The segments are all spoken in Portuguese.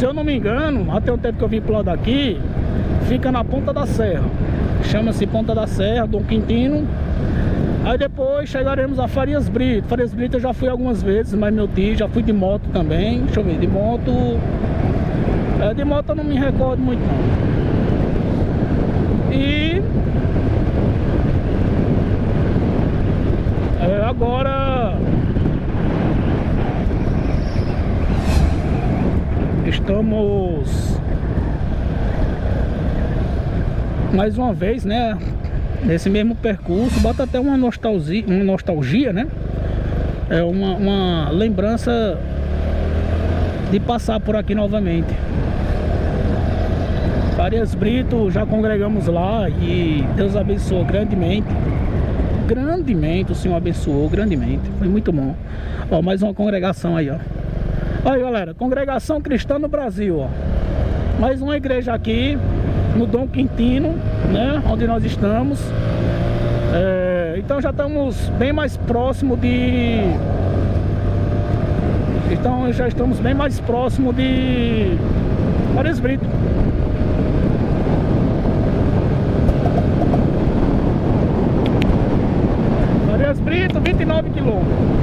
se eu não me engano, até o tempo que eu vim pro lado daqui, fica na Ponta da Serra. Chama-se Ponta da Serra, Dom Quintino. Aí depois chegaremos a Farias Brito. Farias Brito eu já fui algumas vezes, mas meu tio, já fui de moto também. Deixa eu ver, de moto... de moto eu não me recordo muito não. E... agora... estamos... mais uma vez, né? Nesse mesmo percurso, bota até uma nostalgia, né? É uma lembrança de passar por aqui novamente. Farias Brito, já congregamos lá e Deus abençoou grandemente. Grandemente, o Senhor abençoou grandemente. Foi muito bom. Ó, mais uma congregação aí, ó. Aí, galera, congregação cristã no Brasil, ó. Mais uma igreja aqui no Dom Quintino, né, onde nós estamos. Então já estamos bem mais próximo de... Então já estamos bem mais próximo de Farias Brito. Farias Brito, 29 quilômetros.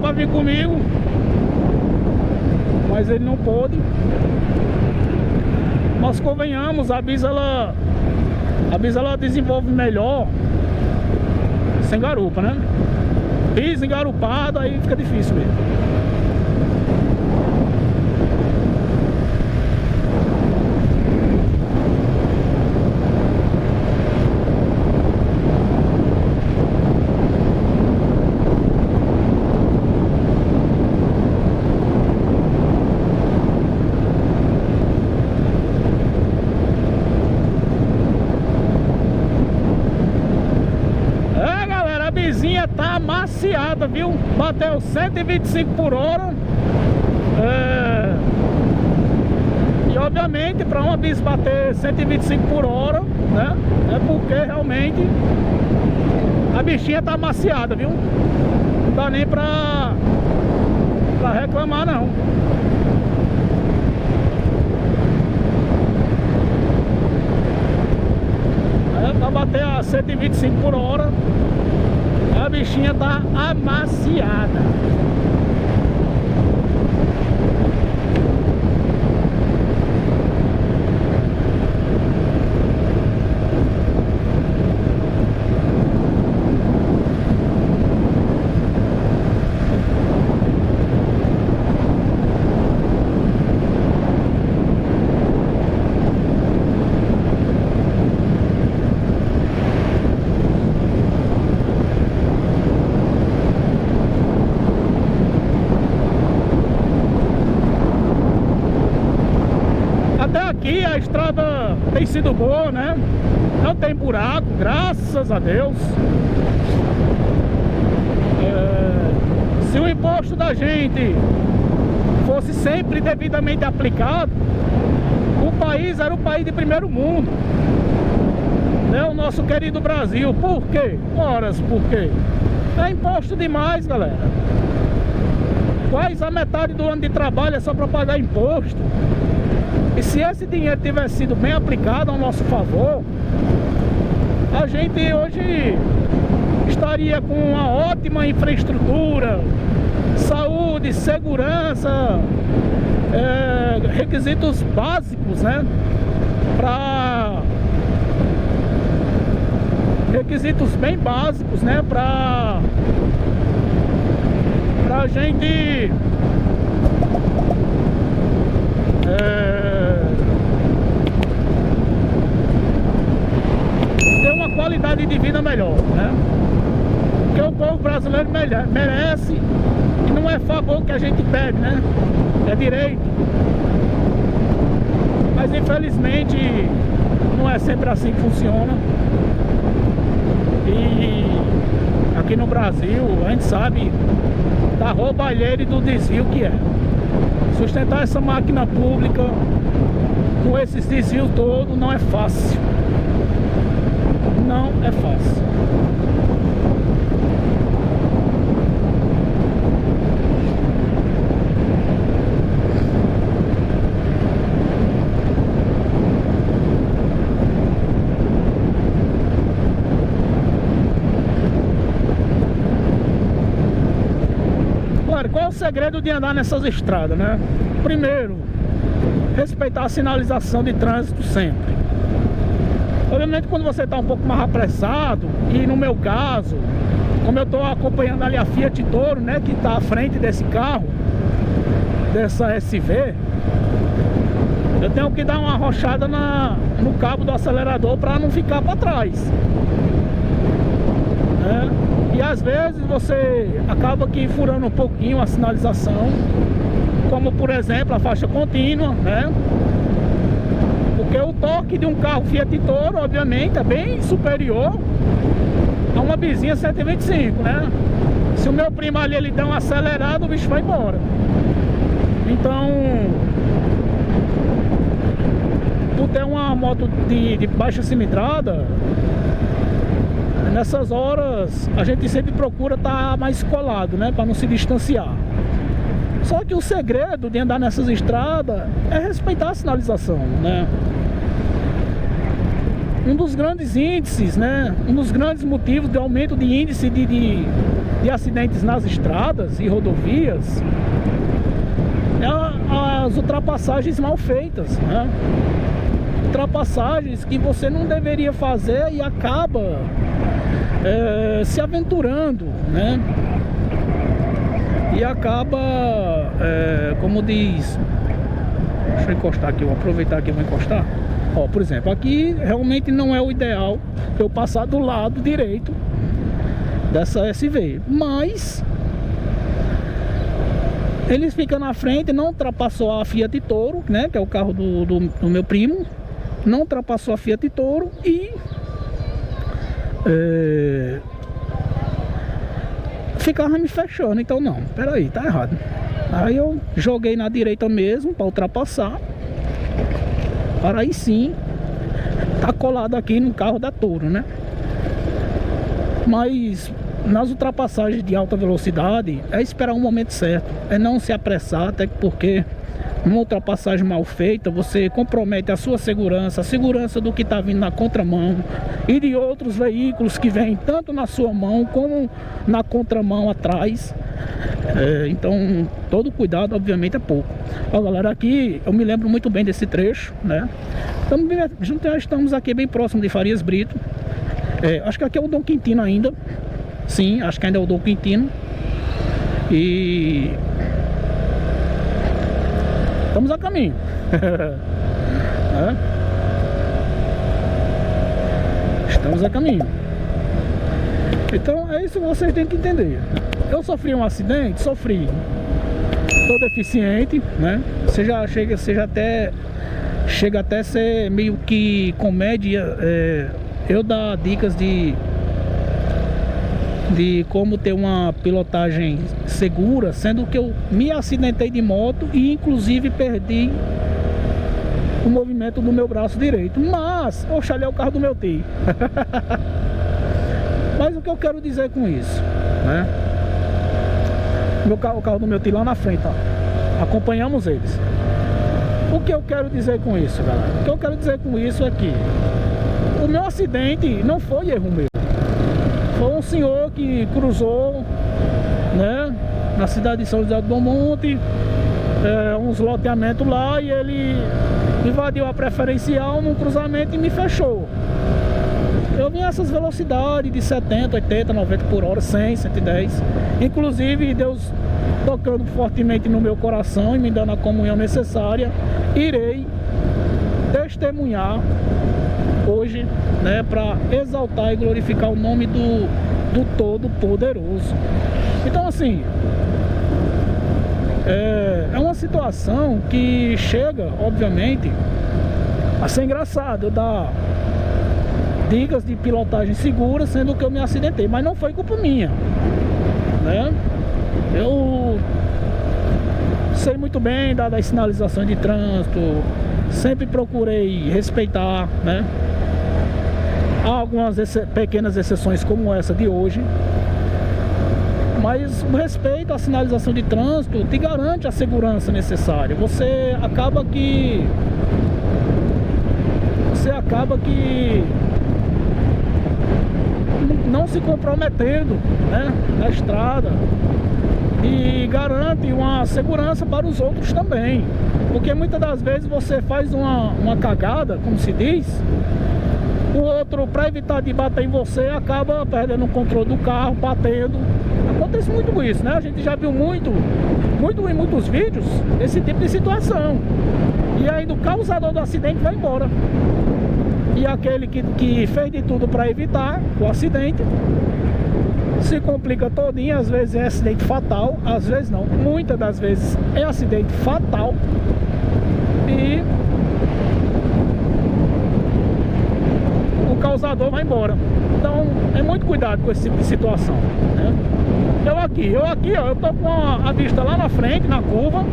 Para vir comigo, mas ele não pôde. Mas convenhamos, a Bis ela desenvolve melhor sem garupa, né? Bis engarupado, aí fica difícil mesmo. Tá amaciada, viu? Bateu 125 por hora. E obviamente para uma bis bater 125 por hora, né? É porque realmente a bichinha tá amaciada, viu? Não dá nem pra reclamar não. Pra bater a 125 por hora, a bichinha tá amaciada. Aqui a estrada tem sido boa, né? Não tem buraco, graças a Deus. Se o imposto da gente fosse sempre devidamente aplicado, o país era o país de primeiro mundo, né? O nosso querido Brasil. Por quê? Horas, por quê? É imposto demais, galera. Quase a metade do ano de trabalho é só para pagar imposto. E se esse dinheiro tivesse sido bem aplicado ao nosso favor, a gente hoje estaria com uma ótima infraestrutura, saúde, segurança, requisitos básicos, né? requisitos bem básicos, né, pra gente ter uma qualidade de vida melhor, né? Porque o povo brasileiro merece, e não é favor que a gente pede, né? É direito. Mas infelizmente não é sempre assim que funciona. E aqui no Brasil a gente sabe da roubalheira e do desvio que é. Sustentar essa máquina pública com esses desvios todos não é fácil. Não é fácil. Qual é o segredo de andar nessas estradas, né? Primeiro, respeitar a sinalização de trânsito sempre. Obviamente quando você está um pouco mais apressado, e no meu caso, como eu estou acompanhando ali a Fiat Toro, né, que está à frente desse carro, dessa SV, eu tenho que dar uma arrochada no cabo do acelerador para não ficar para trás, né? E às vezes você acaba aqui furando um pouquinho a sinalização, como por exemplo a faixa contínua, né? Porque o torque de um carro Fiat Toro, obviamente, é bem superior a uma bizinha 125, né? Se o meu primo ali ele der uma acelerada, o bicho vai embora. Então, por ter uma moto de baixa cilindrada, nessas horas a gente sempre procura estar mais colado, né, para não se distanciar. Só que o segredo de andar nessas estradas é respeitar a sinalização, né? Um dos grandes índices, né, um dos grandes motivos de aumento de índice de acidentes nas estradas e rodovias é as ultrapassagens mal feitas, né? Ultrapassagens que você não deveria fazer e acaba se aventurando, né? E acaba, como diz, deixa eu encostar aqui, vou aproveitar que eu vou encostar. Ó, por exemplo, aqui realmente não é o ideal eu passar do lado direito dessa SV, mas eles ficam na frente, não ultrapassou a Fiat Toro, né, que é o carro do meu primo, não ultrapassou a Fiat Toro e ficava me fechando. Então não, peraí, tá errado. Aí eu joguei na direita mesmo para ultrapassar, para aí sim tá colado aqui no carro da Toro, né? Mas nas ultrapassagens de alta velocidade é esperar um momento certo, é não se apressar, até porque numa ultrapassagem mal feita você compromete a sua segurança, a segurança do que está vindo na contramão e de outros veículos que vêm tanto na sua mão como na contramão atrás. Então todo cuidado obviamente é pouco. Ó, galera, aqui eu me lembro muito bem desse trecho, né? Estamos aqui bem próximo de Farias Brito. Acho que aqui é o Dom Quintino ainda. Sim, acho que ainda é o Dom Quintino. E estamos a caminho. Estamos a caminho. Então é isso que vocês têm que entender. Eu sofri um acidente, sofri. Tô deficiente, né? Você chega até ser meio que comédia. Eu dar dicas de como ter uma pilotagem segura, sendo que eu me acidentei de moto e inclusive perdi o movimento do meu braço direito, mas eu chalhei o carro do meu tio. Mas o que eu quero dizer com isso, né? O carro do meu tio lá na frente, ó. Acompanhamos eles. O que eu quero dizer com isso, galera? O que eu quero dizer com isso é que o meu acidente não foi erro meu. Foi um senhor que cruzou, né, na cidade de São José do Bom Monte, uns loteamentos lá, e ele invadiu a preferencial num cruzamento e me fechou. eu vinha essas velocidades de 70, 80, 90 por hora, 100, 110. Inclusive, Deus tocando fortemente no meu coração e me dando a comunhão necessária, irei testemunhar hoje, né, para exaltar e glorificar o nome do Todo-Poderoso. Então, assim, é uma situação que chega, obviamente, a ser engraçado. Eu dar dicas de pilotagem segura, sendo que eu me acidentei, mas não foi culpa minha, né? Eu sei muito bem das sinalizações de trânsito, sempre procurei respeitar, né? Há algumas pequenas exceções como essa de hoje, mas o respeito à sinalização de trânsito te garante a segurança necessária. Você acaba que não se comprometendo, né, na estrada, e garante uma segurança para os outros também, porque muitas das vezes você faz uma cagada, como se diz, o outro, para evitar de bater em você, acaba perdendo o controle do carro, batendo. Acontece muito isso, né? A gente já viu muito em muitos vídeos esse tipo de situação, e aí o causador do acidente vai embora, e aquele que fez de tudo para evitar o acidente se complica todinho. Às vezes é acidente fatal, às vezes não, muitas das vezes é acidente fatal, e o causador vai embora. Então é muito cuidado com esse tipo de situação, né? Eu aqui, ó, eu tô com a vista lá na frente, na curva,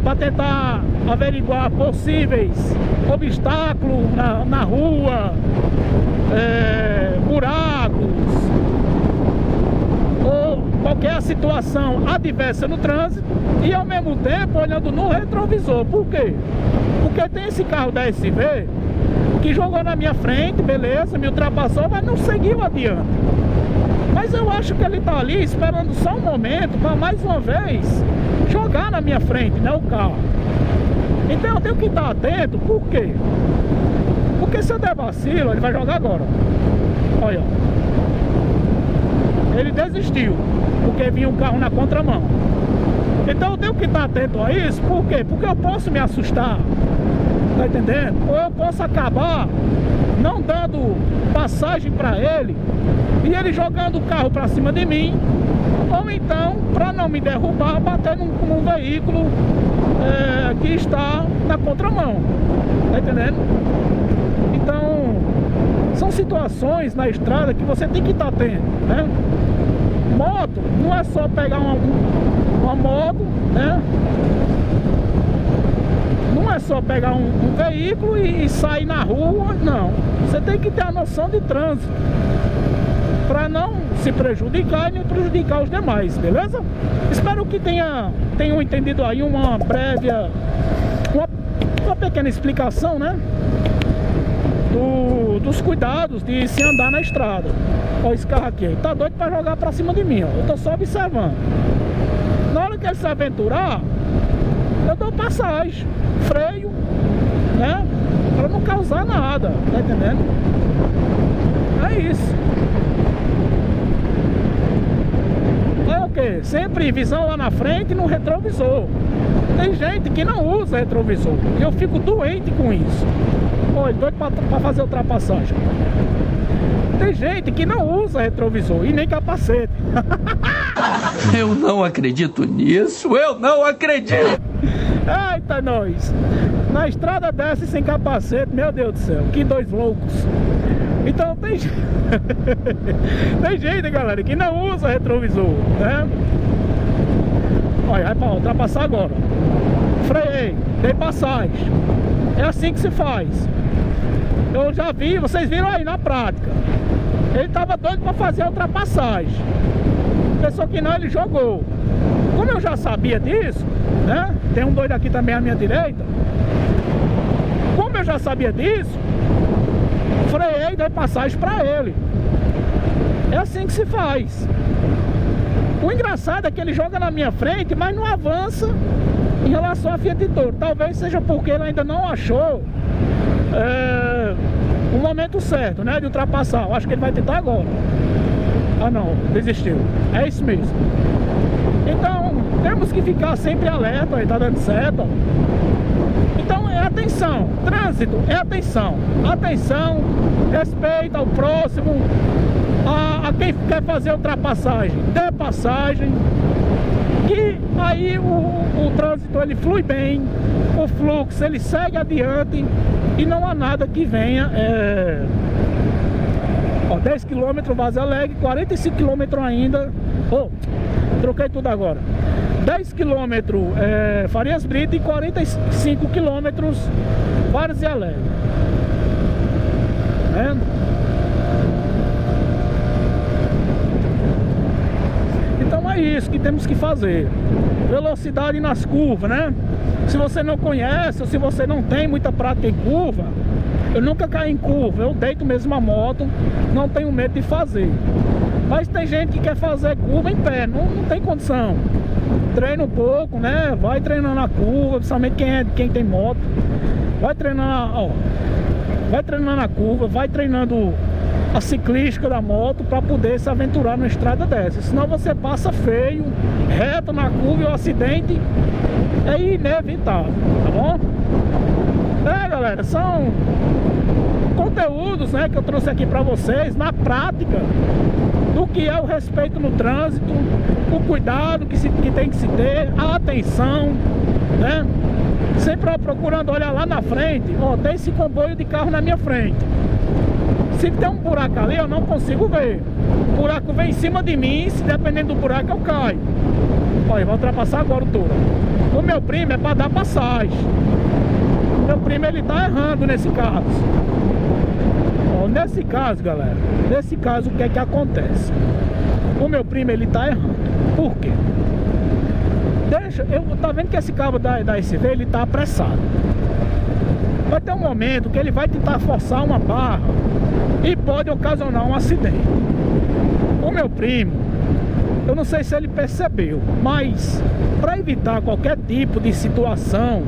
para tentar averiguar possíveis obstáculos na rua, buracos ou qualquer situação adversa no trânsito, e ao mesmo tempo olhando no retrovisor. Por quê? Porque tem esse carro da SV que jogou na minha frente, beleza, me ultrapassou, mas não seguiu adiante. Mas eu acho que ele tá ali esperando só um momento para mais uma vez jogar na minha frente, né, o carro. Então eu tenho que estar atento. Por quê? Porque se eu der vacilo, ele vai jogar agora. Olha, ele desistiu porque vinha um carro na contramão. Então eu tenho que estar atento a isso. Por quê? Porque eu posso me assustar, tá entendendo? Ou eu posso acabar não dando passagem para ele e ele jogando o carro para cima de mim, ou então, para não me derrubar, bater num veículo que está na contramão, tá entendendo? Então, são situações na estrada que você tem que estar atento, né? Moto, não é só pegar uma moto, né? Não é só pegar um veículo e sair na rua, não. Você tem que ter a noção de trânsito para não se prejudicar e nem prejudicar os demais, beleza? Espero que tenham entendido aí uma pequena explicação, né, dos cuidados de se andar na estrada. Olha esse carro aqui, tá doido para jogar para cima de mim, ó. Eu tô só observando. Na hora que ele se aventurar, eu dou passagem, freio, né, para não causar nada, tá entendendo? É isso. É o que? Sempre visão lá na frente e no retrovisor. Tem gente que não usa retrovisor e eu fico doente com isso. Olha, doido para fazer ultrapassagem. Tem gente que não usa retrovisor e nem capacete. Eu não acredito nisso, eu não acredito. Eita, nós. Na estrada dessa sem capacete, meu Deus do céu, que dois loucos. Então tem gente, galera, que não usa retrovisor, né? Olha, vai pra ultrapassar agora. Freiei, dei passagem. É assim que se faz. Eu já vi, vocês viram aí na prática. Ele tava doido pra fazer a ultrapassagem. Pensou que não, ele jogou. Como eu já sabia disso, né? Tem um doido aqui também à minha direita. Como eu já sabia disso, freiei e dei passagem pra ele. É assim que se faz. O engraçado é que ele joga na minha frente, mas não avança em relação à Fiat Toro. Talvez seja porque ele ainda não achou o momento certo, né, de ultrapassar. Eu acho que ele vai tentar agora. Ah não, desistiu. É isso mesmo. Então, temos que ficar sempre alerta, aí tá dando certo, ó. Então é atenção, trânsito é atenção. Atenção, respeito ao próximo, a quem quer fazer ultrapassagem, dê passagem. Que aí o trânsito ele flui bem, o fluxo ele segue adiante e não há nada que venha. 10 km Vazia Alegre, 45 km ainda. Troquei tudo agora. 10 km Farias Brito e 45 km Vazia Alegre. Então é isso que temos que fazer. Velocidade nas curvas, né? Se você não conhece ou se você não tem muita prática em curva, eu nunca caí em curva, eu deito mesmo a moto, não tenho medo de fazer. Mas tem gente que quer fazer curva em pé, não tem condição. Treina um pouco, né? Vai treinando a curva, principalmente quem tem moto. Vai treinando, vai treinando a curva, vai treinando a ciclística da moto para poder se aventurar numa estrada dessa. Senão você passa feio, reto na curva e o acidente é inevitável, tá bom? Galera, são conteúdos, né, que eu trouxe aqui para vocês na prática do que é o respeito no trânsito, o cuidado que tem que se ter, a atenção, né? Sempre procurando olhar lá na frente. Tem esse comboio de carro na minha frente. Se tem um buraco ali, eu não consigo ver. O buraco vem em cima de mim, se dependendo do buraco eu caio. Olha, vou ultrapassar agora o touro. O meu primo é para dar passagem. O meu primo ele tá errando nesse caso. Nesse caso, galera, nesse caso o que é que acontece? O meu primo ele tá errando. Por quê? Tá vendo que esse cabo da SV ele tá apressado. Vai ter um momento que ele vai tentar forçar uma barra e pode ocasionar um acidente. O meu primo, eu não sei se ele percebeu, mas para evitar qualquer tipo de situação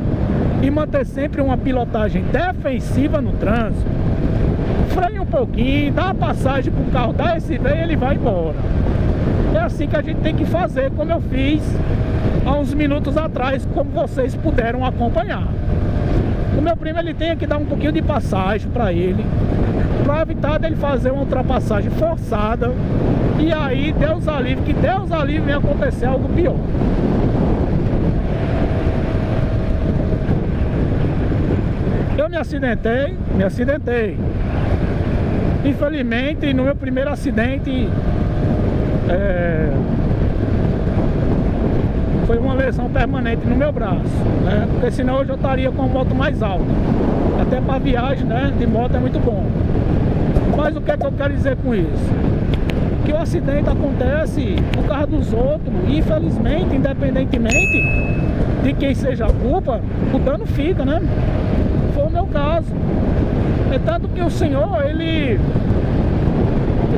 e manter sempre uma pilotagem defensiva no trânsito, freia um pouquinho, dá a passagem pro carro da SV e ele vai embora. É assim que a gente tem que fazer, como eu fiz há uns minutos atrás, como vocês puderam acompanhar. O meu primo ele tem que dar um pouquinho de passagem para ele, para evitar dele fazer uma ultrapassagem forçada e aí Deus alivre, que Deus alivre venha acontecer algo pior. Eu me acidentei. Infelizmente, no meu primeiro acidente, foi uma lesão permanente no meu braço, né? Porque senão hoje eu estaria com a moto mais alta. Até para viagem, né, de moto é muito bom. Mas o que é que eu quero dizer com isso? Que o acidente acontece por causa dos outros. E infelizmente, independentemente de quem seja a culpa, o dano fica, né? Foi o meu caso. É tanto que o senhor, ele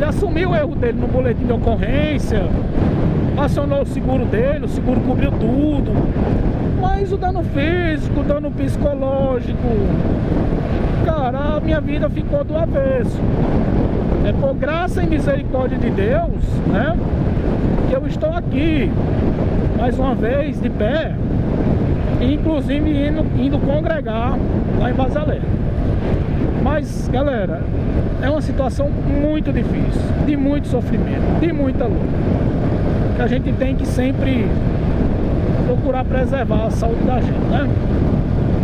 assumiu o erro dele no boletim de ocorrência, acionou o seguro dele, o seguro cobriu tudo. Mas o dano físico, o dano psicológico, cara, a minha vida ficou do avesso. É por graça e misericórdia de Deus, né, que eu estou aqui, mais uma vez, de pé, e inclusive indo congregar lá em Vazia Alegre. Mas, galera, é uma situação muito difícil, de muito sofrimento, de muita luta, que a gente tem que sempre procurar preservar a saúde da gente, né?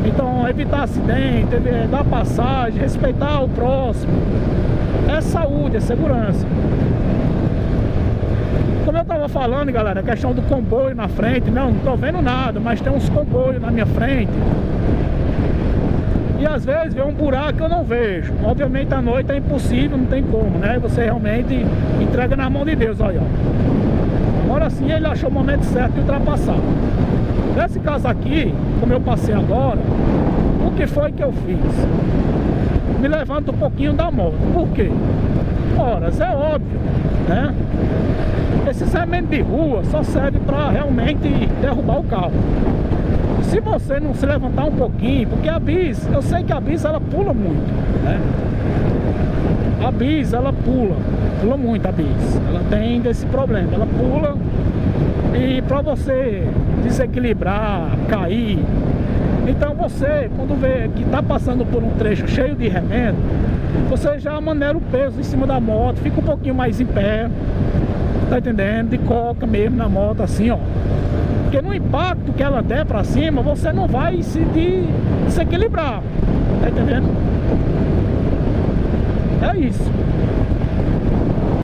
Então, evitar acidente, dar passagem, respeitar o próximo, é saúde, é segurança. Como eu tava falando, galera, a questão do comboio na frente, não tô vendo nada, mas tem uns comboios na minha frente. E às vezes vê um buraco que eu não vejo. Obviamente à noite é impossível, não tem como, né? Você realmente entrega na mão de Deus, olha. Agora sim ele achou o momento certo de ultrapassar. Nesse caso aqui, como eu passei agora, o que foi que eu fiz? Me levanto um pouquinho da moto. Por quê? Ora, é óbvio, né? Esse cimento de rua só serve para realmente derrubar o carro. Se você não se levantar um pouquinho, porque a bis, eu sei que a bis ela pula muito, né? A bis ela pula muito a bis. Ela tem desse problema, ela pula. E para você desequilibrar, cair, então você, quando vê que está passando por um trecho cheio de remendo, você já maneira o peso em cima da moto, fica um pouquinho mais em pé, tá entendendo? De coca mesmo na moto, assim, ó. Porque no impacto que ela der para cima, você não vai se desequilibrar, tá entendendo? É isso.